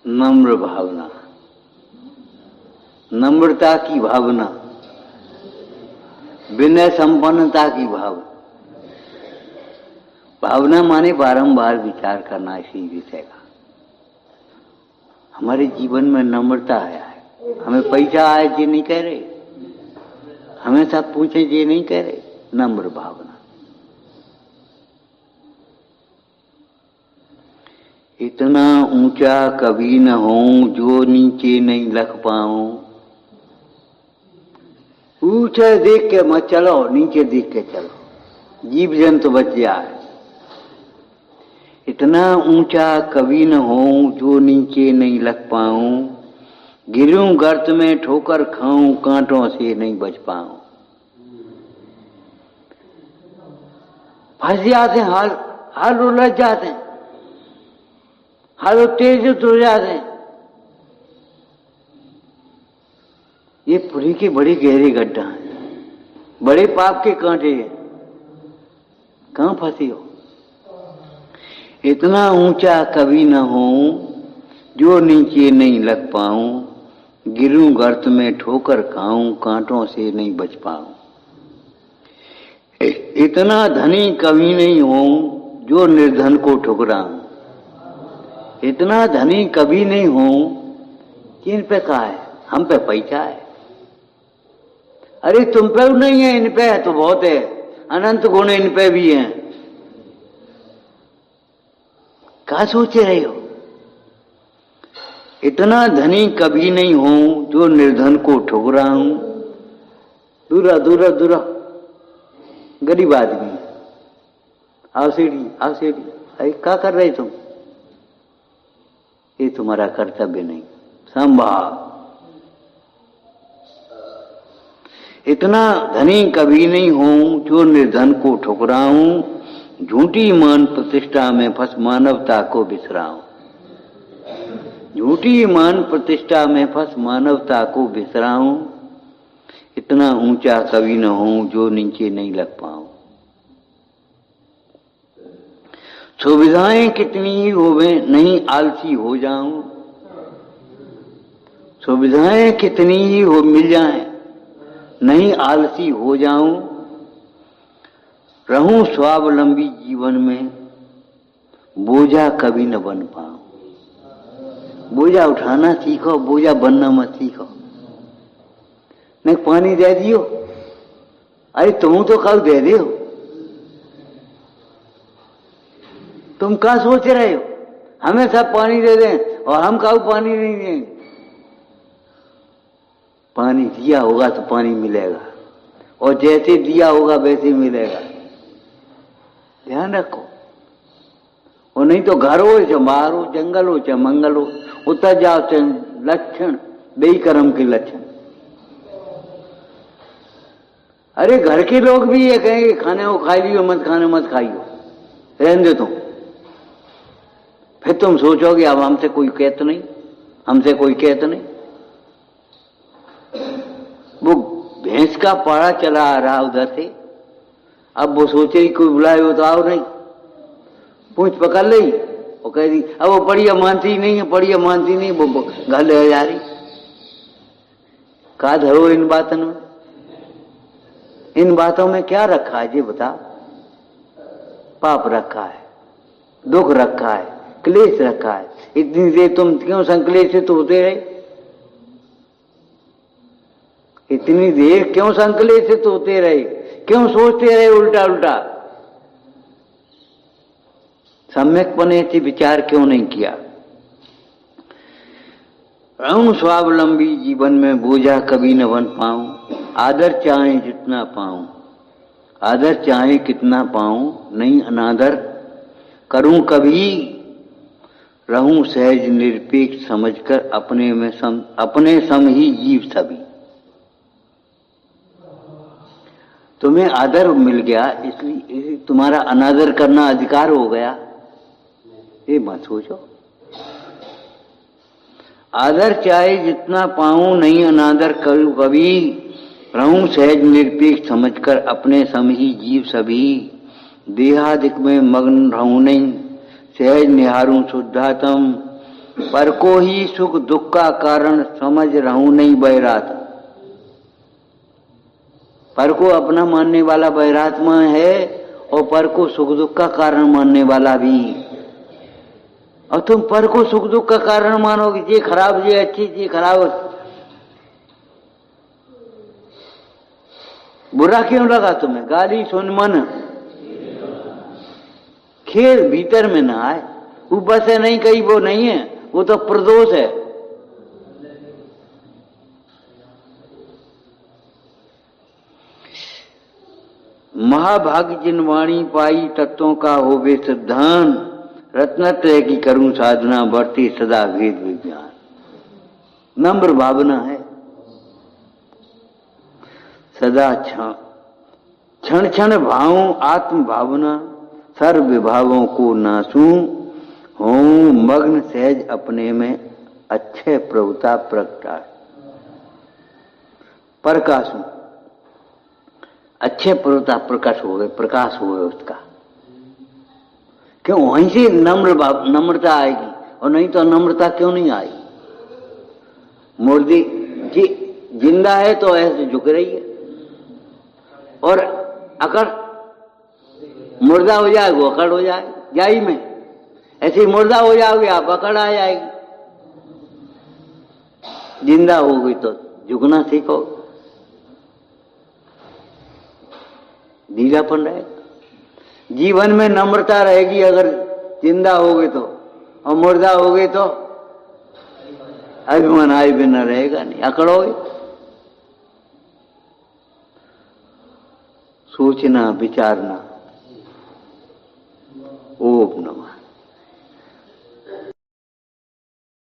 नम्र भावना, नम्रता की भावना, विनय संपन्नता की भावना। भावना माने बारंबार विचार करना इसी विषय का। हमारे जीवन में नम्रता आया है। हमें पैसा आए ये नहीं कह रहे, हमें सब पूछे ये नहीं कह रहे। नम्र भावना। इतना ऊंचा कभी न होऊं जो नीचे नहीं लग पाऊं। ऊंचा देख के मत चलो, नीचे देख के चलो, जीव जंतु बच जाए। इतना ऊंचा कभी न होऊं जो नीचे नहीं लग पाऊं। गिरूं गर्त में ठोकर खाऊं, कांटों से नहीं बच पाऊं। फंस जाते, हाल उलझ जाते, हाल तेज हो जाते हैं। ये पुरी की बड़ी गहरी गड्ढा है, बड़े पाप के कांटे हैं। कहां फंसी हो? इतना ऊंचा कभी न हो जो नीचे नहीं लग पाऊं। गिरूं गर्त में ठोकर खाऊं, कांटों से नहीं बच पाऊं। इतना धनी कभी नहीं हो जो निर्धन को ठुकराऊं। इतना धनी कभी नहीं हो। किन पे का है? हम पे पैसा है। अरे तुम पे नहीं है, इन पे है तो बहुत है। अनंत गुण इन पे भी हैं। क्या सोचे रहे हो? इतना धनी कभी नहीं हो जो निर्धन को ठुकराऊं। दूरा दूरा दूरा गरीब आदमी, आओ सीढ़ी आओ सीढ़ी। अरे क्या कर रहे तुम? ये तुम्हारा कर्तव्य नहीं। संभाव। इतना धनी कभी नहीं हूं जो निर्धन को ठुकराऊं। झूठी मान प्रतिष्ठा में फंस मानवता को बिसराऊं। झूठी मान प्रतिष्ठा में फंस मानवता को बिसराऊं। इतना ऊंचा कभी न हूं जो नीचे नहीं लग पाऊं। सुविधाएं कितनी ही होवे नहीं आलसी हो जाऊं। सुविधाएं कितनी ही हो मिल जाएं नहीं आलसी हो जाऊं। रहूं स्वावलंबी जीवन में बोझा कभी न बन पाऊं। बोझा उठाना सीखो, बोझा बनना मत सीखो। नहीं पानी दे दियो, अरे तुम तो कल दे दियो। तुम क्या सोच रहे हो? हमें सब पानी दे दें और हम काऊ पानी नहीं देंगे। पानी दिया होगा तो पानी मिलेगा, और जैसे दिया होगा वैसे मिलेगा। ध्यान रखो। और नहीं तो घर हो चाहे बाहर हो, जंगल हो चाहे मंगल हो, उतर जाओ चाहे लक्षण बेईकर्म के लक्षण। अरे घर के लोग भी ये कहेंगे खाने को खा लियो, मत खाने मत खाइयो, रहने दो तुम। फिर तुम सोचोगे अब हमसे कोई कहत नहीं, हमसे कोई कहत नहीं। वो भैंस का पाड़ा चला आ रहा उधर से, अब वो सोचे कोई बुलाए हो तो आओ नहीं, पूंछ पकड़ ली और कह दी। अब वो बढ़िया मानती नहीं है, बढ़िया मानती नहीं, वो घर ले जा रही। का धरो इन बातों में? इन बातों में क्या रखा है ये बता? पाप रखा है, दुख रखा है, क्लेश रखा है। इतनी देर तुम क्यों संक्लेशित होते रहे? इतनी देर क्यों संक्लेशित होते रहे? क्यों सोचते रहे उल्टा उल्टा? सम्यकपने से विचार क्यों नहीं किया? रहूं स्वावलंबी जीवन में बोझा कभी न बन पाऊं। आदर चाहे जितना पाऊं, आदर चाहे कितना पाऊं, नहीं अनादर करूं कभी। रहूं सहज निरपेक्ष समझकर अपने सम ही जीव सभी। तुम्हें आदर मिल गया इसलिए तुम्हारा अनादर करना अधिकार हो गया, ये मत सोचो। आदर चाहे जितना पाऊं, नहीं अनादर करूं कभी। रहूं सहज निरपेक्ष समझकर अपने सम ही जीव सभी। देहादिक में मग्न रहूं नहीं, सहज निहारूं शुद्धात्म। पर को ही सुख दुख का कारण समझ रहूं नहीं बैरात। पर को अपना मानने वाला बैरात्मा है और पर को सुख दुख का कारण मानने वाला भी। और तुम पर को सुख दुख का कारण मानोगे, ये खराब ये अच्छी, ये खराब बुरा क्यों लगा तुम्हें? गाली सुन मन खेल भीतर में ना आए। ऊपर से नहीं कही वो नहीं है, वो तो प्रदोष है। महाभाग्य जिन वाणी पाई तत्वों का होवे सिद्धान। रत्नत्रय की करूं साधना बढ़ती सदा वेद विज्ञान। नम्र भावना है सदा क्षण क्षण भावों आत्म भावना। सर्व विभावों को नासूं हूं मग्न सहज अपने में अच्छे प्रभुता प्रगटा। प्रकाशों अच्छे प्रभुता प्रकाश हो गए, प्रकाश हो गए उसका। क्यों? वहीं से नम्रता आएगी, और नहीं तो नम्रता क्यों नहीं आएगी? मुर्दी जी जिंदा है तो ऐसे झुक रही है, और अकड़ मुर्दा हो जाए वो अकड़ हो जाए जाई में। ऐसे ही मुर्दा हो जाओगे आप, अकड़ आ जाएगी। जिंदा हो गई तो झुकना सीखो, ढीलापन रहेगा। जीवन में नम्रता रहेगी अगर जिंदा हो गए तो, और मुर्दा हो गए तो अभिमान आए बिना रहेगा नहीं, अकड़ोगे। सोचना विचारना। ओम नमः।